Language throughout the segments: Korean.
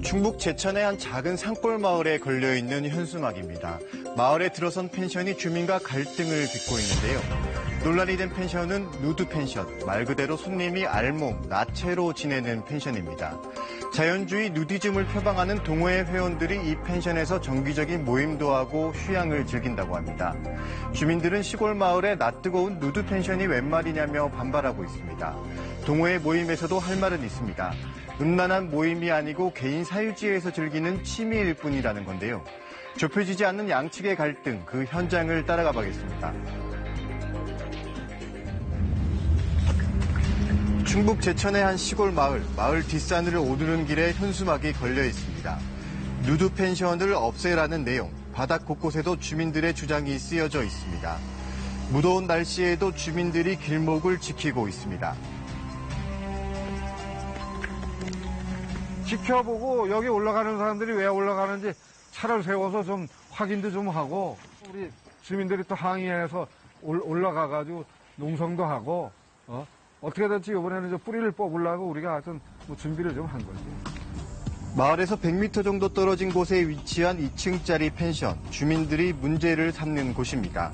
충북 제천의 한 작은 산골 마을에 걸려있는 현수막입니다. 마을에 들어선 펜션이 주민과 갈등을 빚고 있는데요. 논란이 된 펜션은 누드 펜션, 말 그대로 손님이 알몸, 나체로 지내는 펜션입니다. 자연주의 누디즘을 표방하는 동호회 회원들이 이 펜션에서 정기적인 모임도 하고 휴양을 즐긴다고 합니다. 주민들은 시골 마을에 낯뜨거운 누드 펜션이 웬 말이냐며 반발하고 있습니다. 동호회 모임에서도 할 말은 있습니다. 음란한 모임이 아니고 개인 사유지에서 즐기는 취미일 뿐이라는 건데요. 좁혀지지 않는 양측의 갈등, 그 현장을 따라가 보겠습니다. 충북 제천의 한 시골 마을 뒷산을 오르는 길에 현수막이 걸려 있습니다. 누드 펜션을 없애라는 내용, 바닥 곳곳에도 주민들의 주장이 쓰여져 있습니다. 무더운 날씨에도 주민들이 길목을 지키고 있습니다. 지켜보고 여기 올라가는 사람들이 왜 올라가는지 차를 세워서 좀 확인도 좀 하고 우리 주민들이 또 항의해서 올라가가지고 농성도 하고 어떻게 될지 이번에는 이제 뿌리를 뽑으려고 우리가 하여튼 준비를 좀 한 거지. 마을에서 100m 정도 떨어진 곳에 위치한 2층짜리 펜션, 주민들이 문제를 삼는 곳입니다.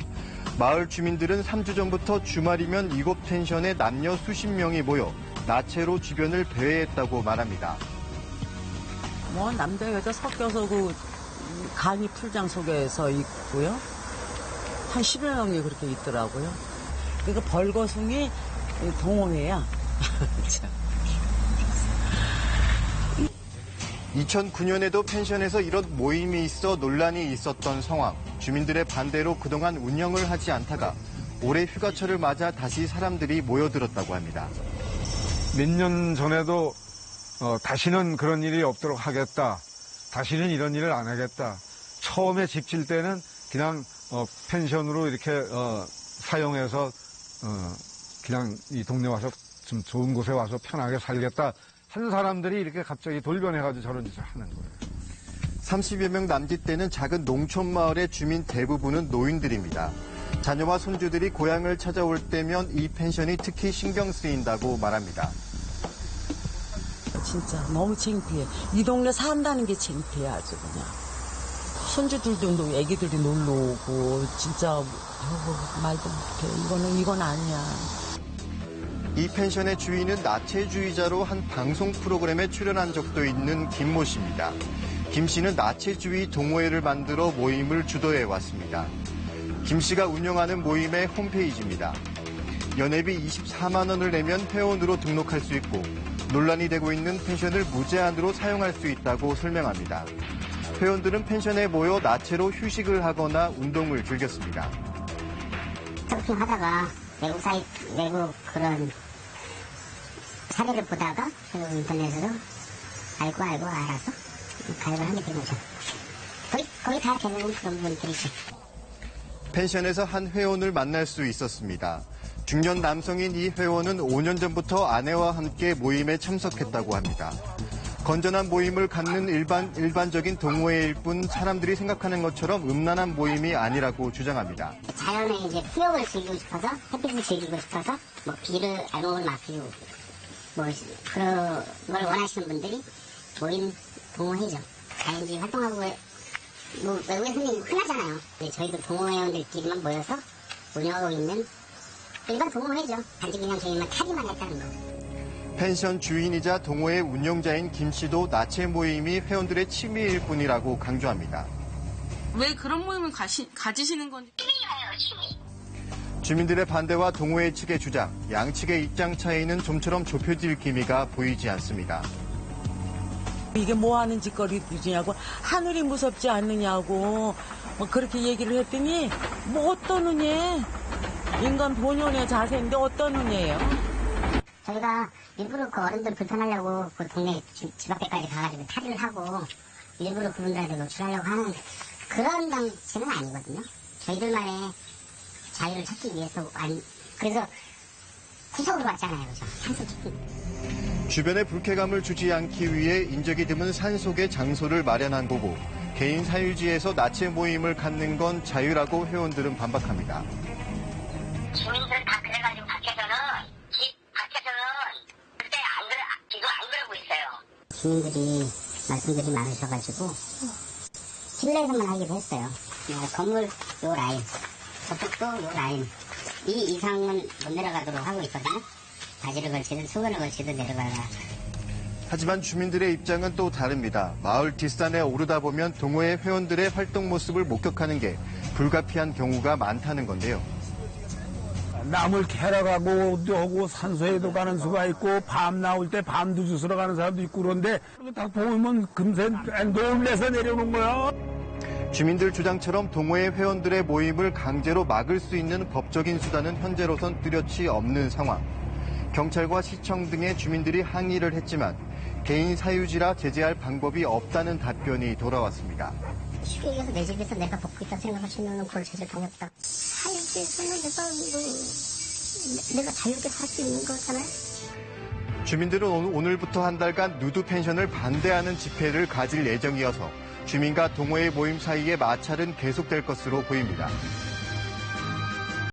마을 주민들은 3주 전부터 주말이면 이곳 펜션에 남녀 수십 명이 모여 나체로 주변을 배회했다고 말합니다. 남자 여자 섞여서 그 강이 풀장 속에서 있고요. 한 10여 명이 그렇게 있더라고요. 그러니까 벌거숭이 동호회야. 2009년에도 펜션에서 이런 모임이 있어 논란이 있었던 상황. 주민들의 반대로 그동안 운영을 하지 않다가 올해 휴가철을 맞아 다시 사람들이 모여들었다고 합니다. 몇 년 전에도 다시는 그런 일이 없도록 하겠다. 다시는 이런 일을 안 하겠다. 처음에 집 질 때는 그냥 펜션으로 이렇게 사용해서 그냥 이 동네 와서 좀 좋은 곳에 와서 편하게 살겠다 한 사람들이 이렇게 갑자기 돌변해가지고 저런 짓을 하는 거예요. 30여 명 남짓되는 작은 농촌 마을의 주민 대부분은 노인들입니다. 자녀와 손주들이 고향을 찾아올 때면 이 펜션이 특히 신경 쓰인다고 말합니다. 진짜 너무 창피해. 이 동네 산다는 게 창피해 아주 그냥. 손주들도 애기들이 놀러 오고 진짜 말도 못해. 이건 아니야. 이 펜션의 주인은 나체주의자로 한 방송 프로그램에 출연한 적도 있는 김모 씨입니다. 김 씨는 나체주의 동호회를 만들어 모임을 주도해 왔습니다. 김 씨가 운영하는 모임의 홈페이지입니다. 연회비 24만 원을 내면 회원으로 등록할 수 있고 논란이 되고 있는 펜션을 무제한으로 사용할 수 있다고 설명합니다. 회원들은 펜션에 모여 나체로 휴식을 하거나 운동을 즐겼습니다. 서핑하다가 외국 그런 사례를 보다가 인터넷으로 알고 알아서 가입을 하게 된 거죠. 거의 다 대부분 그런 분들이죠. 펜션에서 한 회원을 만날 수 있었습니다. 중년 남성인 이 회원은 5년 전부터 아내와 함께 모임에 참석했다고 합니다. 건전한 모임을 갖는 일반적인 동호회일 뿐 사람들이 생각하는 것처럼 음란한 모임이 아니라고 주장합니다. 자연의 이제 수영을 즐기고 싶어서, 햇빛을 즐기고 싶어서, 비를 알몸을 맡기고, 그런 걸 원하시는 분들이 모임 동호회죠. 자연주의 활동하고, 외국에 흔히 흔하잖아요. 저희도 동호회원들끼리만 모여서 운영하고 있는 일반 동호회죠. 단지 그냥 저희만 타기만 했다는 거. 펜션 주인이자 동호회 운영자인 김 씨도 나체 모임이 회원들의 취미일 뿐이라고 강조합니다. 왜 그런 모임을 가지시는 건지. 취미예요, 취미. 주민들의 반대와 동호회 측의 주장, 양측의 입장 차이는 좀처럼 좁혀질 기미가 보이지 않습니다. 이게 뭐 하는 짓거리냐고 하늘이 무섭지 않느냐고 그렇게 얘기를 했더니 어떤 은혜 인간 본연의 자세인데 어떤 은혜예요. 저희가 일부러 그 어른들 불편하려고 그 동네 집 앞에까지 가가지고 탈의를 하고 일부러 그분들한테 노출하려고 하는 그런 당시는 아니거든요. 저희들만의 자유를 찾기 위해서 그래서 구속으로 왔잖아요. 그죠? 산소 깊이. 주변에 불쾌감을 주지 않기 위해 인적이 드문 산속에 장소를 마련한 거고 개인 사유지에서 나체 모임을 갖는 건 자유라고 회원들은 반박합니다. 주민들은 다 그래가지고 집 밖에서는 절대 이거 안 그러고 있어요. 주민들이 말씀들이 많으셔가지고 실내에서만 하기로 했어요. 건물 요 라인, 저쪽도 요 라인 이 이상은 못 내려가도록 하고 있거든요. 바지를 걸치든 수건을 걸치든 내려가라. 하지만 주민들의 입장은 또 다릅니다. 마을 뒷산에 오르다 보면 동호회 회원들의 활동 모습을 목격하는 게 불가피한 경우가 많다는 건데요. 나물 캐러 가고도 하고 산소에도 가는 수가 있고 밤 나올 때 밤도 주스러 가는 사람도 있고 그런데 다 보면 금세 놀래서 내려오는 거야. 주민들 주장처럼 동호회 회원들의 모임을 강제로 막을 수 있는 법적인 수단은 현재로선 뚜렷이 없는 상황. 경찰과 시청 등의 주민들이 항의를 했지만 개인 사유지라 제재할 방법이 없다는 답변이 돌아왔습니다. 쉽게 얘기해서 내 집에서 내가 벗고 있다 생각하시면 그걸 제재 당했다. 사유지에서는 내가 자유롭게 살 수 있는 거잖아요. 주민들은 오늘부터 한 달간 누드 펜션을 반대하는 집회를 가질 예정이어서 주민과 동호회 모임 사이의 마찰은 계속될 것으로 보입니다.